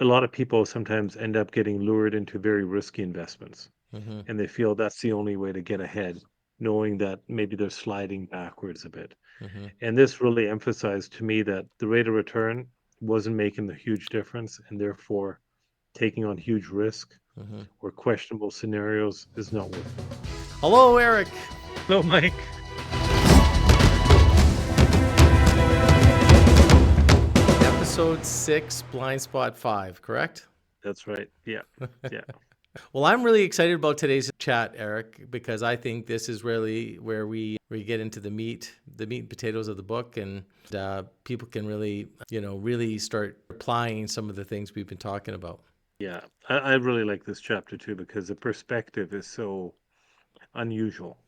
a lot of people sometimes end up getting lured into very risky investments, Mm-hmm. and they feel that's the only way to get ahead, knowing that maybe they're sliding backwards a bit. Mm-hmm. And this really emphasized to me that the rate of return wasn't making the huge difference, and therefore taking on huge risk Mm-hmm. or questionable scenarios is not worth it. Hello, Eric. No, Mike. Episode 6, Blind Spot 5, correct? That's right. Yeah. Yeah. Well, I'm really excited about today's chat, Eric, because I think this is really where we get into the meat and potatoes of the book, and people can really, really start applying some of the things we've been talking about. Yeah. I really like this chapter too because the perspective is so unusual,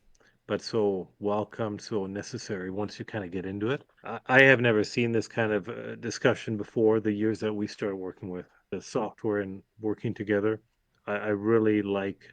but so welcome, so necessary once you kind of get into it. I have never seen this kind of discussion before the years that we started working with the software and working together. I really like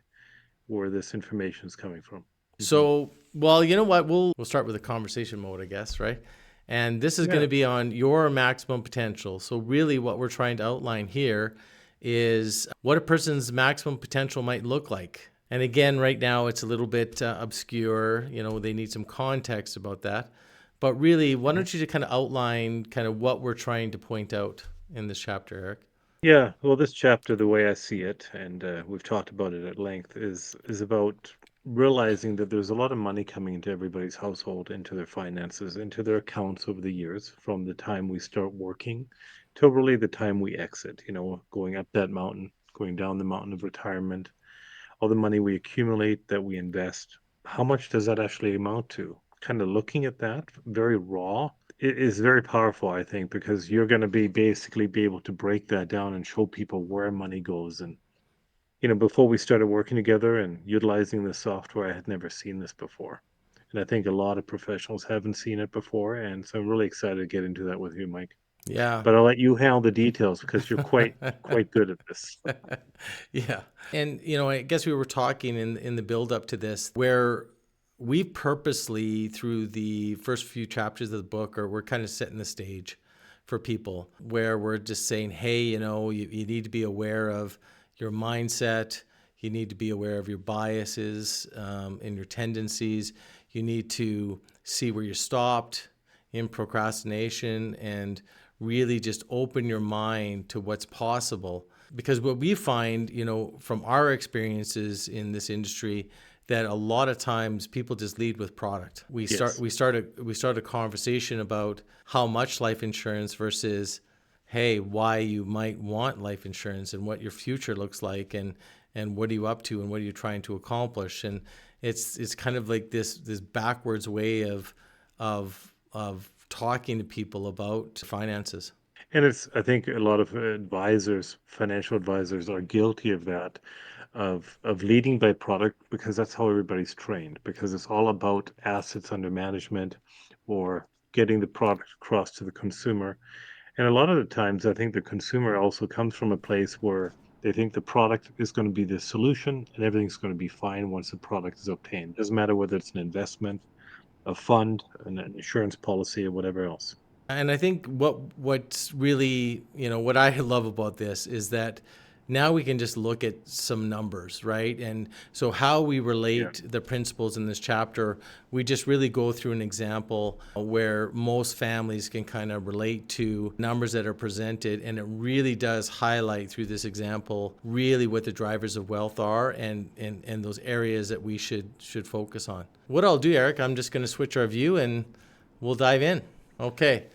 where this information is coming from. Hmm. So, well, you know what? We'll start with a conversation mode, I guess, right? And this is going Yeah. to be on your maximum potential. So, really, what we're trying to outline here is what a person's maximum potential might look like. And again, right now, it's a little bit obscure. They need some context about that. But really, why Mhm. don't you just kind of outline kind of what we're trying to point out in this chapter, Eric? Yeah, well, this chapter, the way I see it, and we've talked about it at length, is about realizing that there's a lot of money coming into everybody's household, into their finances, into their accounts over the years, from the time we start working till really the time we exit. Going up that mountain, going down the mountain of retirement, all the money we accumulate that we invest. How much does that actually amount to? Kind of looking at that very raw, it is very powerful, I think, because you're going to be basically be able to break that down and show people where money goes. And, before we started working together and utilizing the software, I had never seen this before. And I think a lot of professionals haven't seen it before. And so I'm really excited to get into that with you, Mike. Yeah. But I'll let you handle the details because you're quite good at this. Yeah. And I guess we were talking in the build up to this where we purposely through the first few chapters of the book or we're kind of setting the stage for people where we're just saying, hey, you need to be aware of your mindset. You need to be aware of your biases and your tendencies. You need to see where you stopped in procrastination and really just open your mind to what's possible. Because what we find, from our experiences in this industry, that a lot of times people just lead with product. We start Yes. we start a we start a conversation about how much life insurance versus hey, why you might want life insurance and what your future looks like and what are you up to and what are you trying to accomplish. And it's kind of like this backwards way of talking to people about finances. And I think a lot of advisors, financial advisors, are guilty of that, of leading by product because that's how everybody's trained. Because it's all about assets under management or getting the product across to the consumer. And a lot of the times, I think the consumer also comes from a place where they think the product is going to be the solution and everything's going to be fine once the product is obtained. Doesn't matter whether it's an investment, a fund, an insurance policy, or whatever else. And I think what's really, what I love about this is that now we can just look at some numbers, right? And so how we Yeah. relate the principles in this chapter, we just really go through an example where most families can kind of relate to numbers that are presented, and it really does highlight through this example really what the drivers of wealth are and those areas that we should focus on. What I'll do, Eric, I'm just going to switch our view and we'll dive in. Okay.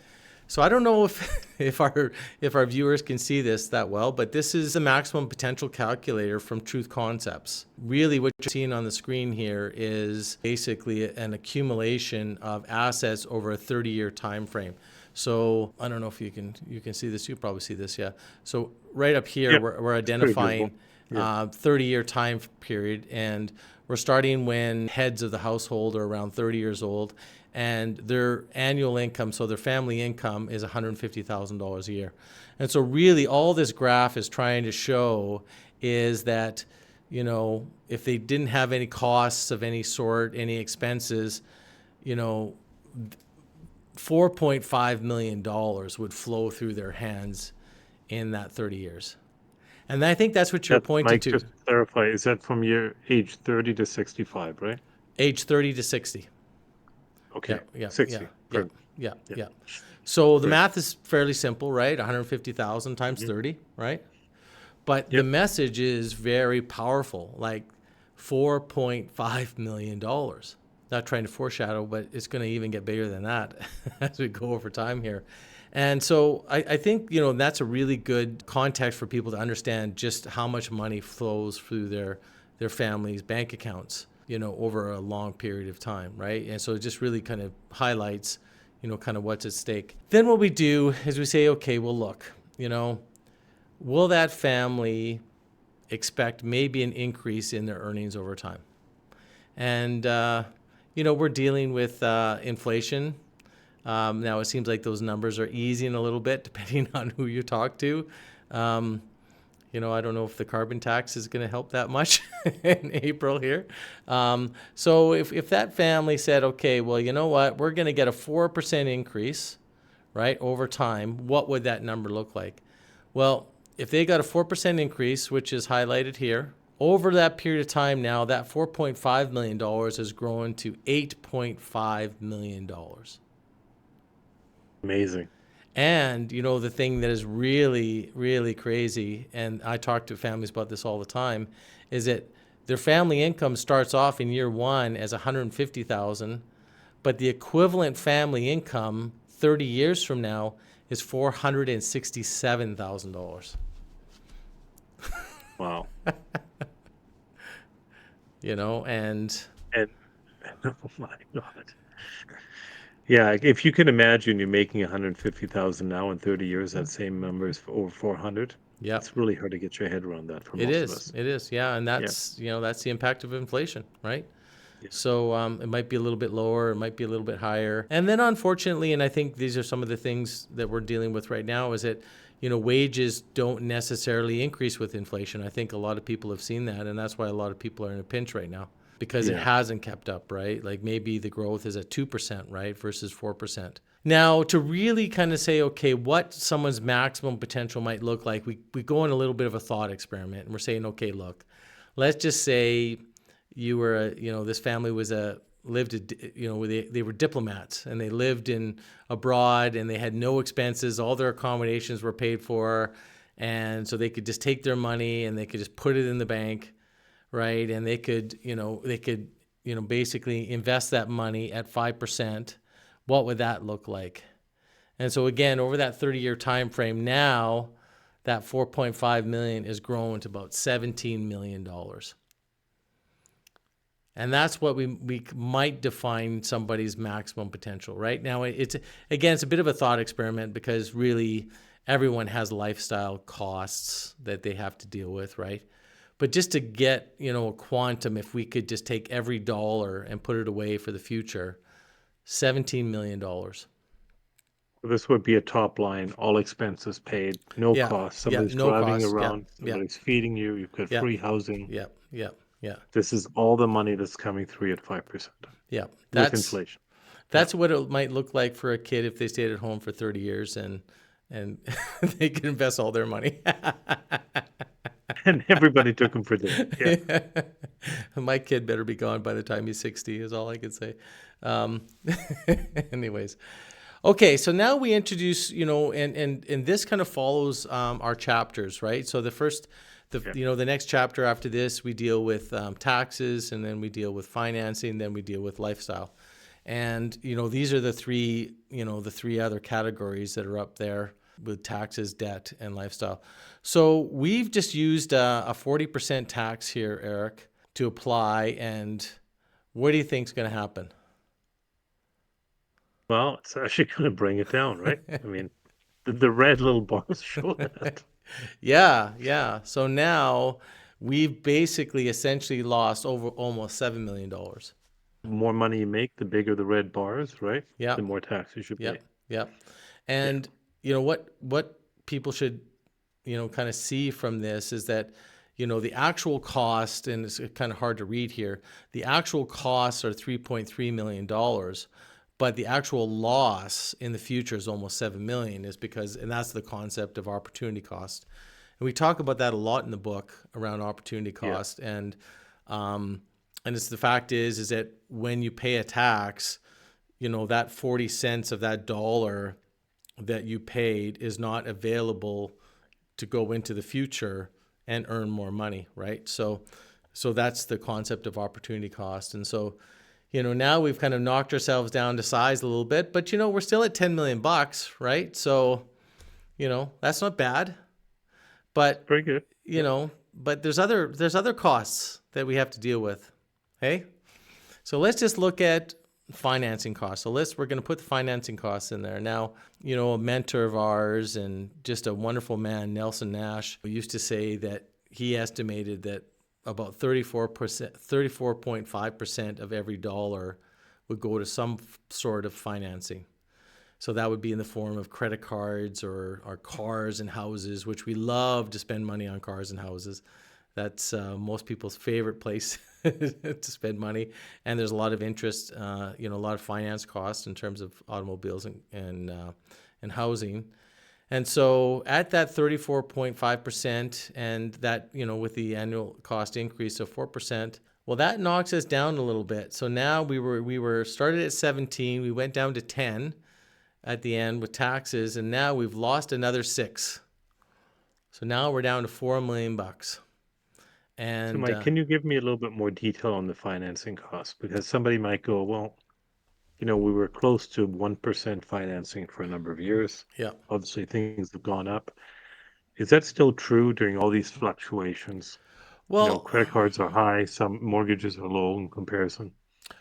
So I don't know if if our viewers can see this that well, but this is the maximum potential calculator from Truth Concepts. Really what you're seeing on the screen here is basically an accumulation of assets over a 30-year time frame. So I don't know if you can see this. You probably see this, yeah. So right up here, Yep. we're It's pretty visible. identifying Yeah. 30-year time period, and we're starting when heads of the household are around 30 years old, and their annual income, so their family income, is $150,000 a year. And so really all this graph is trying to show is that, if they didn't have any costs of any sort, any expenses, you know, $4.5 million would flow through their hands in that 30 years. And I think that's what you're That, pointing Mike, to, just to clarify, is that from your age 30 to 65, right? age 30 to 60. Yeah, Okay, yeah, yeah, 60. yeah, Perfect. yeah, Yeah, yeah. So the great. math is fairly simple, right? 150,000 times Mhm. 30, right? But the Yep. message is very powerful, like $4.5 million. Not trying to foreshadow, but it's going to even get bigger than that as we go over time here. And so I think, that's a really good context for people to understand just how much money flows through their families' bank accounts, over a long period of time, right? And so it just really kind of highlights, kind of what's at stake. Then what we do is we say, okay, well, look, will that family expect maybe an increase in their earnings over time? And, we're dealing with inflation. Now, it seems like those numbers are easing a little bit depending on who you talk to. Um, I don't know if the carbon tax is going to help that much in April here. So if that family said, okay, well, you know what, we're going to get a 4% increase, right, over time, what would that number look like? Well, if they got a 4% increase, which is highlighted here, over that period of time now, that $4.5 million has grown to $8.5 million. Amazing. And, the thing that is really, really crazy, and I talk to families about this all the time, is that their family income starts off in year one as 150,000, but the equivalent family income 30 years from now is $467,000. Wow. And And oh my God. Yeah, if you can imagine you're making 150,000 now in 30 years, that same number is over 400. yep, It's really hard to get your head around that for it most of is. us. It is. Yeah. And Yeah. that's the impact of inflation, right? Yeah. So it might be a little bit lower, it might be a little bit higher. And then unfortunately, and I think these are some of the things that we're dealing with right now, is that, wages don't necessarily increase with inflation. I think a lot of people have seen that, and that's why a lot of people are in a pinch right now because it Yeah. hasn't kept up, right? Like maybe the growth is at 2%, right, versus 4%. Now, to really kind of say, okay, what someone's maximum potential might look like, we go in a little bit of a thought experiment, and we're saying, okay, look, let's just say you were this family was they were diplomats, and they lived in abroad, and they had no expenses, all their accommodations were paid for, and so they could just take their money and they could just put it in the bank, right? And they could basically invest that money at 5%. What would that look like? And so again, over that 30-year time frame, now that 4.5 million is grown to about $17 million. And that's what we might define somebody's maximum potential. Right now, it's a bit of a thought experiment, because really everyone has lifestyle costs that they have to deal with, right? But just to get a quantum, if we could just take every dollar and put it away for the future, $17 million. This would be a top line, all expenses paid, no Yeah, cost. yeah, Somebody's no driving cost. Yeah, around, yeah, somebody's feeding you, you've got yeah, free housing. yeah, yeah, yeah, This is all the money that's coming through at 5% yeah. with That's inflation. Yeah. That's what it might look like for a kid if they stayed at home for 30 years and they could invest all their money. And everybody took them for dinner. Yeah. My kid better be gone by the time he's 60 is all I could say. Um, anyways. Okay, so now we introduce, and this kind of follows our chapters, right? So Yeah. the next chapter after this, we deal with taxes, and then we deal with financing, then we deal with lifestyle. And, these are the three other categories that are up there with taxes, debt, and lifestyle. So we've just used a 40% tax here, Eric, to apply. And what do you think is going to happen? Well, it's actually going to bring it down, right? I mean, the red little bars show that. Yeah, yeah. So now we've basically essentially lost over almost $7 million. The more money you make, the bigger the red bars, right? The Yep, more taxes you pay. yep, yep. Yeah. And what people should kind of see from this is that the actual cost, and it's kind of hard to read here, the actual costs are $3.3 million, but the actual loss in the future is almost 7 million, is because, and that's the concept of opportunity cost. And we talk about that a lot in the book around opportunity Yeah. cost. And it's the fact is that when you pay a tax, that 40 cents of that dollar that you paid is not available to go into the future and earn more money, right? So that's the concept of opportunity cost. And so, now we've kind of knocked ourselves down to size a little bit, but we're still at 10 million bucks, right? So, that's not bad. But, Very good. Yeah. but there's other costs that we have to deal with. Hey? So let's just look at financing costs. So we're going to put the financing costs in there. Now, a mentor of ours and just a wonderful man, Nelson Nash, used to say that he estimated that about 34.5% of every dollar would go to some sort of financing. So that would be in the form of credit cards or cars and houses, which we love to spend money on cars and houses. That's most people's favorite place to spend money. And there's a lot of interest, a lot of finance costs in terms of automobiles and housing. And so at that 34.5%, and that, with the annual cost increase of 4%, well, that knocks us down a little bit. So now we were started at 17, we went down to 10 at the end with taxes, and now we've lost another 6. So now we're down to 4 million bucks. So, And Mike, can you give me a little bit more detail on the financing costs? Because somebody might go, well, we were close to 1% financing for a number of years. yeah. Obviously, things have gone up. Is that still true during all these fluctuations? Well, Credit cards are high, some mortgages are low in comparison.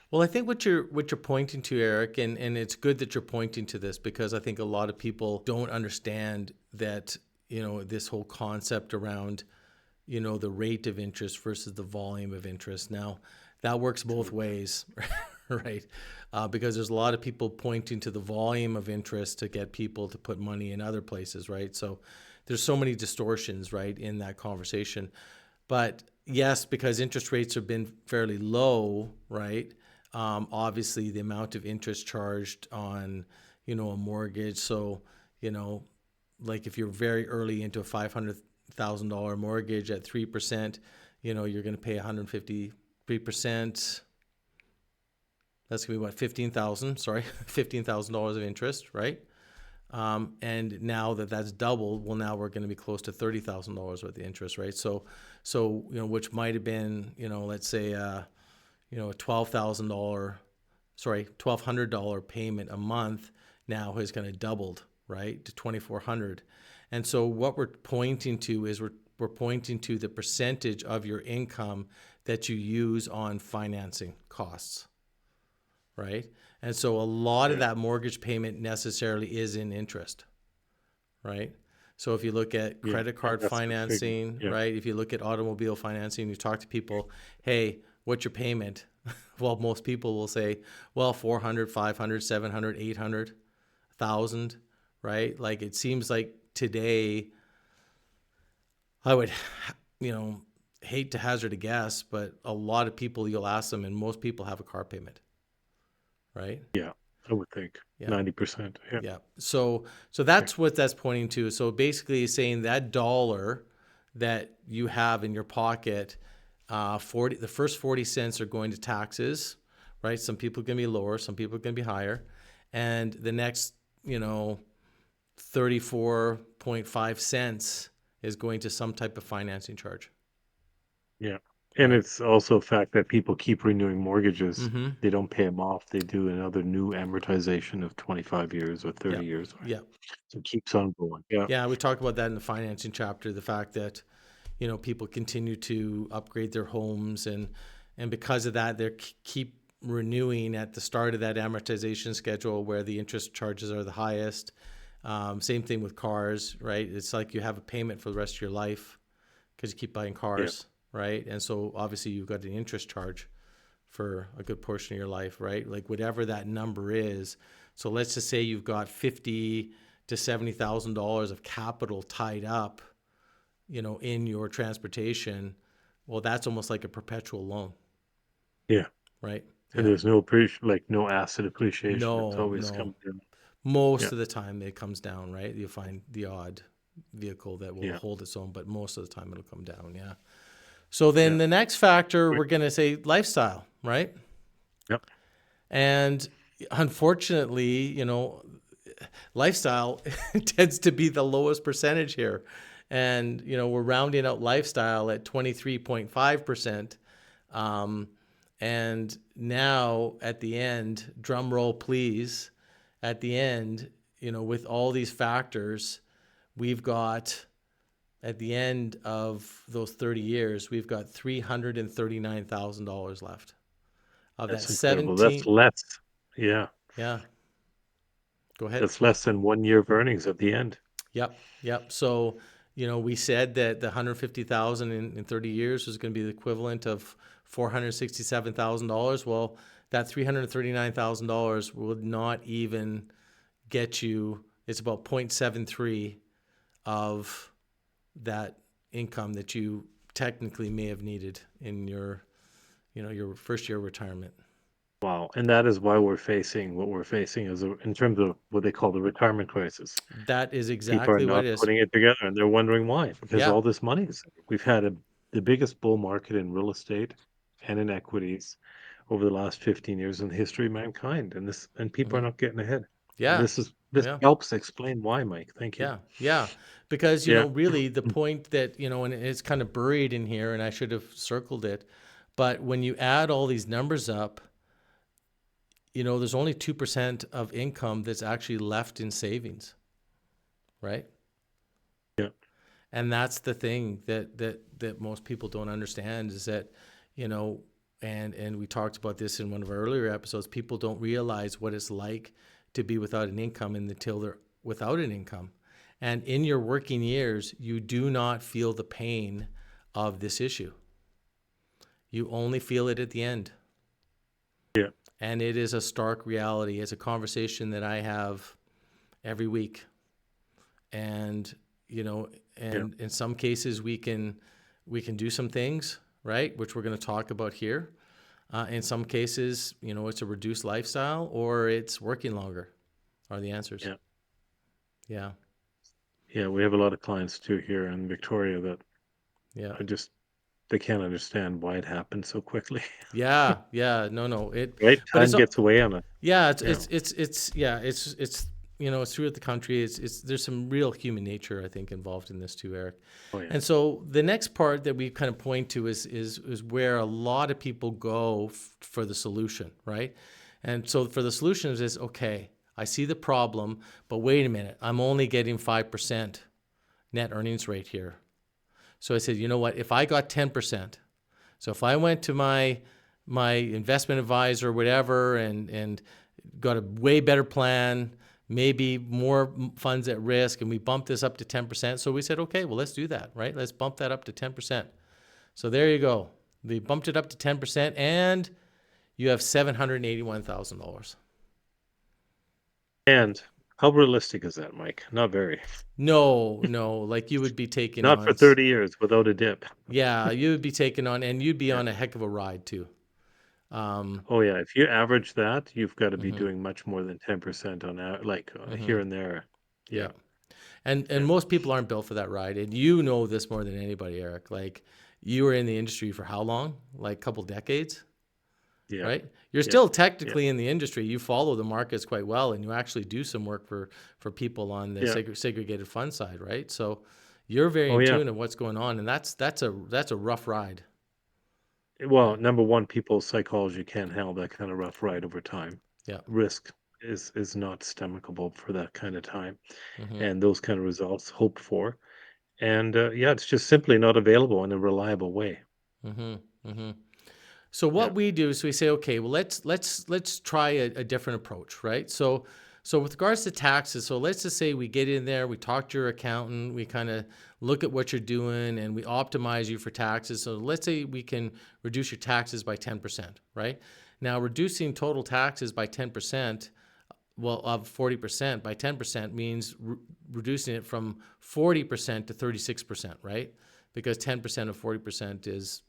Well, I think what you're pointing to, Eric, and it's good that you're pointing to this, because I think a lot of people don't understand that, this whole concept around, the rate of interest versus the volume of interest. Now, that works both Absolutely. ways, right? Because there's a lot of people pointing to the volume of interest to get people to put money in other places, right? So there's so many distortions, right, in that conversation. But yes, because interest rates have been fairly low, right? Obviously, the amount of interest charged on, a mortgage. So, like if you're very early into a $500,000 mortgage at 3%, you're going to pay 153%. That's gonna be what, 15,000? Sorry, $15,000 of interest, right? And now that's doubled, well, now we're going to be close to $30,000 worth of interest, right? So which might have been, let's say, a $1,200 payment a month, now has kind of doubled, right, to 2,400. And so what we're pointing to is we're pointing to the percentage of your income that you use on financing costs, right? And so a lot of Yeah. that mortgage payment necessarily is in interest, right? So if you look at Yeah. credit Yeah. card That's a good figure. financing, Yeah. right? If you look at automobile financing, you talk to people, hey, what's your payment? Well, most people will say, well, 400, 500, 700, 800, 1,000, right? Like it seems like today, I would, hate to hazard a guess, but a lot of people, you'll ask them, and most people have a car payment, right? Yeah. I would think Yeah. 90%. Yeah. Yeah. So Okay. that's what that's pointing to. So basically saying that dollar that you have in your pocket, 40, the first 40 cents are going to taxes, right? Some people are going to be lower, some people are going to be higher. And the next, 34.5 cents is going to some type of financing charge, Yeah. And right? it's also a fact that people keep renewing mortgages. Mm-hmm. They don't pay them off. They do another new amortization of 25 years or Yeah. 30 years. Right? Yeah. So it keeps on going. Yeah. Yeah. We talk about that in the financing chapter, the fact that, people continue to upgrade their homes, and because of that, they keep renewing at the start of that amortization schedule where the interest charges are the highest. Same thing with cars, right? It's like you have a payment for the rest of your life because you keep buying Yeah. cars, right? And so obviously you've got an interest charge for a good portion of your life, right? Like whatever that number is. So let's just say you've got $50 to $70,000 of capital tied up, in your transportation. Well, that's almost like a perpetual loan, Yeah. right? And Yeah. there's no no asset appreciation. It's No, always no. coming down. Most Yeah, of the time it comes down, right? You'll find the odd vehicle that will yeah, hold its own, but most of the time it'll come down. Yeah. So yeah. then the next factor, Great. we're going to say lifestyle, right? Yep, And unfortunately, lifestyle tends to be the lowest percentage here. And, we're rounding out lifestyle at 23.5%. Um, and now at the end, drum roll please, at the end, with all these factors, we've got at the end of those 30 years, we've got $339,000 left. Of that that's incredible. 17, Yeah, yeah, go ahead. that's less than 1 year of earnings at the end. Yep, yep. So, we said that the 150,000 in 30 years was going to be the equivalent of $467,000. Well, that $339,000 would not even get you. It's about 0.73 of that income that you technically may have needed in your first year of retirement. Wow, and that is why we're facing what we're facing in terms of what they call the retirement crisis. That is People are exactly what not it is. putting it together, and they're wondering why, because Yeah. all this money is we've had the biggest bull market in real estate and in equities over the last 15 years in the history of mankind, and people are Hmm. not getting ahead. And Yeah. this Yeah. helps explain why, Mike. Thank you. Yeah, yeah, because Yeah. really the point that and it's kind of buried in here, and I should have circled it, but when you add all these numbers up, there's only 2% of income that's actually left in savings, right? Yeah. And that's the thing that most people don't understand is that, you know, and we talked about this in one of our earlier episodes. People don't realize what it's like to be without an income until they're without an income. And in your working years, you do not feel the pain of this issue. You only feel it at the end. Yeah. And it is a stark reality. It's a conversation that I have every week. And, Yeah. and in some cases we can do some things, right? Which we're going to talk about here. In some cases, it's a reduced lifestyle or it's working longer are the answers. Yeah. Yeah. Yeah. We have a lot of clients too here in Victoria that Yeah. I just they can't understand why it happened so quickly. Yeah. Yeah. No, no. Right? But Time gets away on it. yeah, Yeah. it's throughout the country. There's some real human nature, I think, involved in this too, Eric. Oh yeah. And so the next part that we kind of point to is where a lot of people go for the solution, right? And so for the solution is okay, I see the problem, but wait a minute, I'm only getting 5% net earnings rate here. So I said, you know what? If I got 10%, so if I went to my investment advisor, or whatever, and got a way better plan, maybe more funds at risk, and we bumped this up to 10%. So we said, okay, well, let's do that, right? Let's bump that up to 10%. So there you go. They bumped it up to 10%, and you have $781,000. And how realistic is that, Mike? Not very. No, no, like you would be taking Not for on, 30 years without a dip. yeah, you would be taking on, and you'd be Yeah. on a heck of a ride too. Um, Oh, yeah. If you average that, you've got to be mhm, doing much more than 10% on here mhm, and there. yeah. Yeah. And Yeah. most people aren't built for that ride. And this more than anybody, Eric. Like you were in the industry for how long? Like a couple decades, Yeah. right? You're Yeah. still Yeah. technically in the industry. You follow the markets quite well, and you actually do some work for people on the Yeah. segregated fund side, right? So you're very Oh, in yeah. tune of what's going on, and that's a rough ride. Well, Yeah, number one, people's psychology can't handle that kind of rough ride over time. yeah, Risk is not stomachable for that kind of time mm-hmm, and those kind of results hoped for. And yeah, it's just simply not available in a reliable way. mm-hmm, mm-hmm. So Yeah. what we do is we say, okay, well let's try a different approach, right? So with regards to taxes, so let's just say we get in there, we talk to your accountant, we kind of look at what you're doing, and we optimize you for taxes. So let's say we can reduce your taxes by 10%, right? Now reducing total taxes by 10%, well, of 40% by 10% means reducing it from 40% to 36%, right? Because 10% of 40% is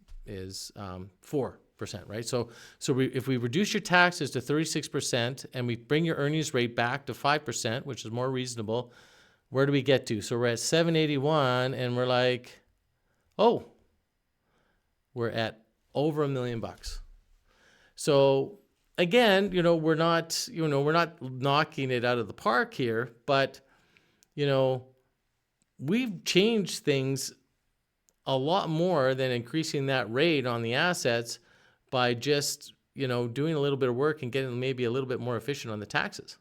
4%. 36%, right? If we reduce your taxes to 36% and we bring your earnings rate back to 5%, which is more reasonable, where do we get to? So we're at 781 and we're like, oh, we're at over $1 million. So again, we're not knocking it out of the park here, but we've changed things a lot more than increasing that rate on the assets by just, doing a little bit of work and getting maybe a little bit more efficient on the taxes.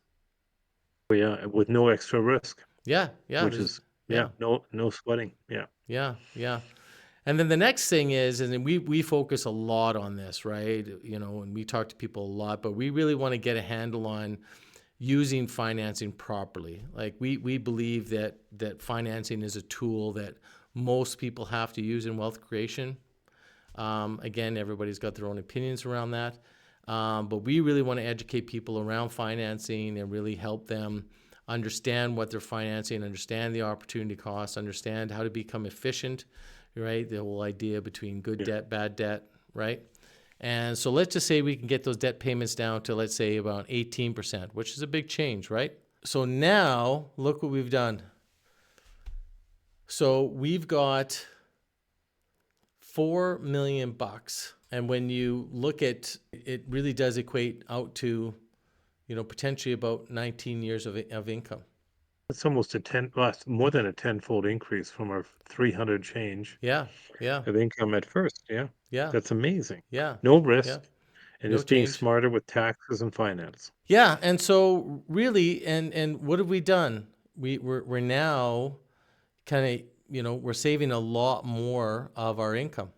Yeah, with no extra risk, Yeah, yeah, which is yeah, no sweating. Yeah. yeah, yeah. And then the next thing is, and then we focus a lot on this, right? And we talk to people a lot, but we really want to get a handle on using financing properly. Like we believe that financing is a tool that most people have to use in wealth creation. Again, everybody's got their own opinions around that. But we really want to educate people around financing and really help them understand what they're financing, understand the opportunity costs, understand how to become efficient, right? The whole idea between good Yeah. debt, bad debt, right? And so let's just say we can get those debt payments down to, let's say, about 18%, which is a big change, right? So now look what we've done. So we've got $4 million. And when you look at it, really does equate out to, potentially about 19 years of income. It's almost well, it's more than a tenfold increase from our 300 change Yeah, yeah, of income at first. Yeah. yeah, That's amazing. yeah, No yeah. risk and No just being change. smarter with taxes and finance. Yeah, and so really, and what have we done? We're now kind of, we're saving a lot more of our income,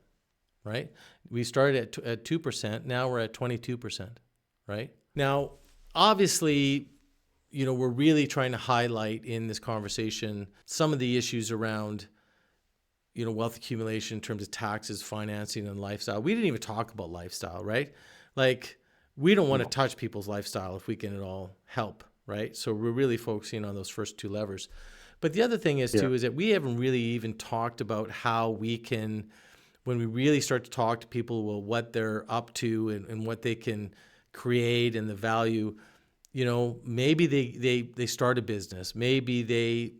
right? We started at 2%, now we're at 22%, right? Now, obviously, we're really trying to highlight in this conversation some of the issues around, wealth accumulation in terms of taxes, financing, and lifestyle. We didn't even talk about lifestyle, right? Like, we don't want to No. touch people's lifestyle if we can at all help, right? So we're really focusing on those first two levers. But the other thing is, Yeah. too, is that we haven't really even talked about how we can, when we really start to talk to people, well, what they're up to and what they can create and the value, maybe they start a business, maybe they,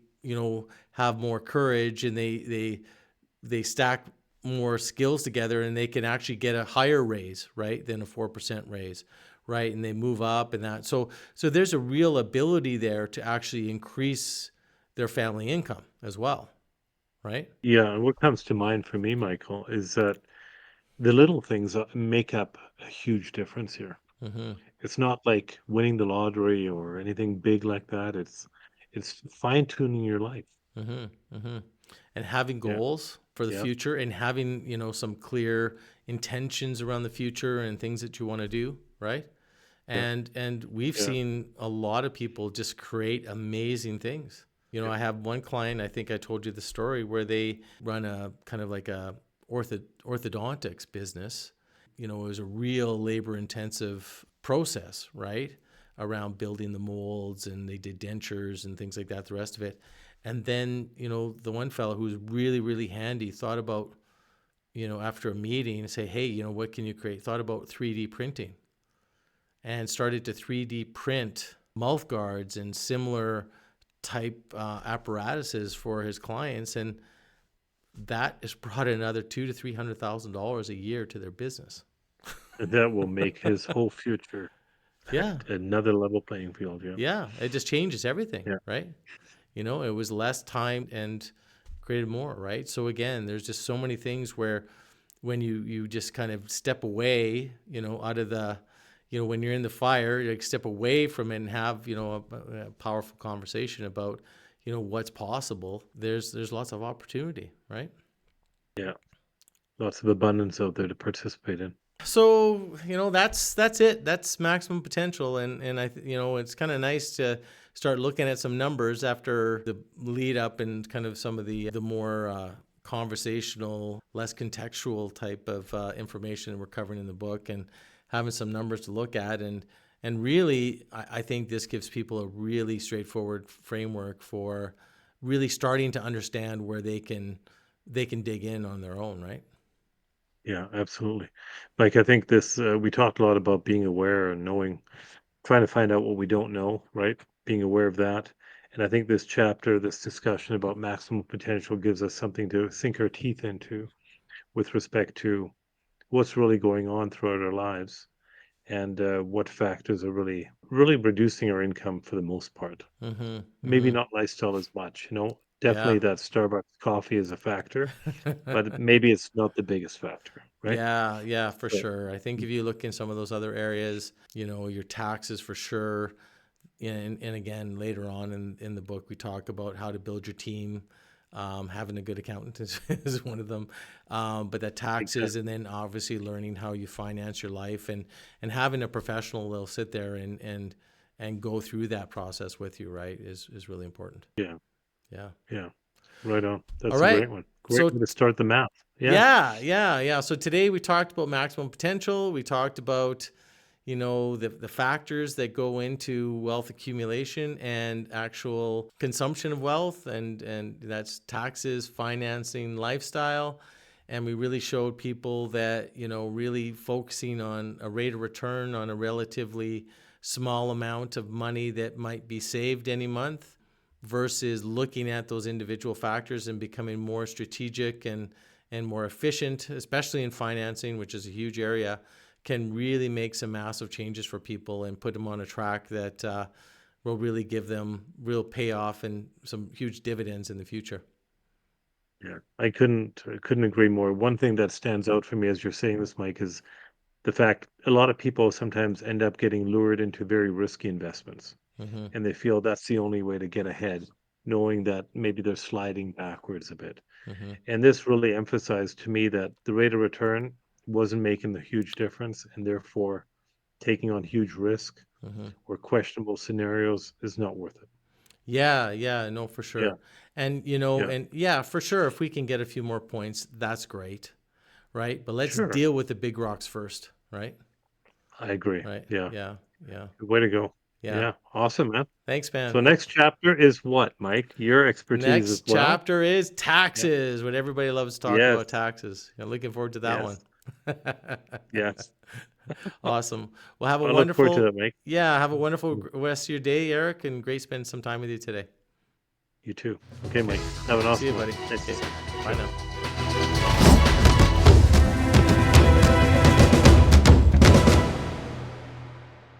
have more courage and they stack more skills together and they can actually get a higher raise, right, than a 4% raise, right? And they move up and that. So there's a real ability there to actually increase their family income as well, right? Yeah. And what comes to mind for me, Michael, is that the little things make up a huge difference here. Mm-hmm. It's not like winning the lottery or anything big like that. It's fine tuning your life. Mm-hmm. Mm-hmm. And having Yeah. goals for the Yeah. future and having, some clear intentions around the future and things that you want to do, right? Yeah. And we've Yeah. seen a lot of people just create amazing things. Yeah. I have one client, I think I told you the story, where they run a kind of like a orthodontics business. It was a real labor intensive process, right? Around building the molds, and they did dentures and things like that, the rest of it. And then, the one fellow who was really, really handy thought about, after a meeting, say, hey, what can you create? Thought about 3D printing and started to 3D print mouth guards and similar type apparatuses for his clients. And that has brought another $200,000 to $300,000 a year to their business. And that will make his whole future Yeah. another level playing field. Yeah. Yeah. It just changes everything, Yeah. right? It was less time and created more, right? So again, there's just so many things where when you just kind of step away, out of the, when you're in the fire, you step away from it and have, a powerful conversation about, what's possible. There's lots of opportunity, right? Yeah. Lots of abundance out there to participate in. So, that's it. That's maximum potential. And it's kind of nice to start looking at some numbers after the lead up and kind of some of the more conversational, less contextual type of information we're covering in the book, and having some numbers to look at. And really, I think this gives people a really straightforward framework for really starting to understand where they can dig in on their own, right? Yeah, absolutely. Like, I think this, we talked a lot about being aware and knowing, trying to find out what we don't know, right? Being aware of that. And I think this chapter, this discussion about maximum potential gives us something to sink our teeth into with respect to what's really going on throughout our lives and what factors are really reducing our income for the most part. Mhm. Maybe Mhm. not lifestyle as much, Yeah. definitely that Starbucks coffee is a factor, but maybe it's not the biggest factor, right? Yeah, yeah, for So, sure. I think if you look in some of those other areas, your taxes for sure. And again, later on in the book, we talk about how to build your team. Having a good accountant is one of them. But that taxes, exactly. and then obviously learning how you finance your life, and having a professional that'll sit there and go through that process with you, right, is really important. Yeah, Yeah. yeah. Right on. All That's a right. great one. Great So way to start the math. Yeah, yeah, yeah, yeah. So today we talked about maximum potential. We talked about, the factors that go into wealth accumulation and actual consumption of wealth, and that's taxes, financing, lifestyle. And we really showed people that, really focusing on a rate of return on a relatively small amount of money that might be saved any month versus looking at those individual factors and becoming more strategic and more efficient, especially in financing, which is a huge area, can really make some massive changes for people and put them on a track that will really give them real payoff and some huge dividends in the future. yeah. I couldn't agree more. One thing that stands out for me as you're saying this, Mike, is the fact a lot of people sometimes end up getting lured into very risky investments, Mm-hmm. and they feel that's the only way to get ahead, knowing that maybe they're sliding backwards a bit. Mm-hmm. And this really emphasized to me that the rate of return wasn't making the huge difference, and therefore taking on huge risk Mm-hmm. or questionable scenarios is not worth it. Yeah, yeah, no, for Yeah, sure. And, yeah, and yeah, for sure, if we can get a few more points, that's great, right? But let's sure. deal with the big rocks first, right? I agree. Right. Yeah, Yeah. Yeah. good way to go. Yeah. Yeah, awesome, man. Thanks, So man. next chapter is what, Mike? Your expertise as Next well. chapter is Yeah. taxes. What everybody loves to talk Yes. about taxes. Looking forward to that one. Yes. Yes. Awesome. Well, have a I look forward to that, wonderful, Mike. yeah, have a wonderful Mm, rest of your day, Eric, and great spending some time with you today. you too. Okay, Mike. Have an See you, awesome one. buddy. Nice to Okay. see you. Bye Ciao. now.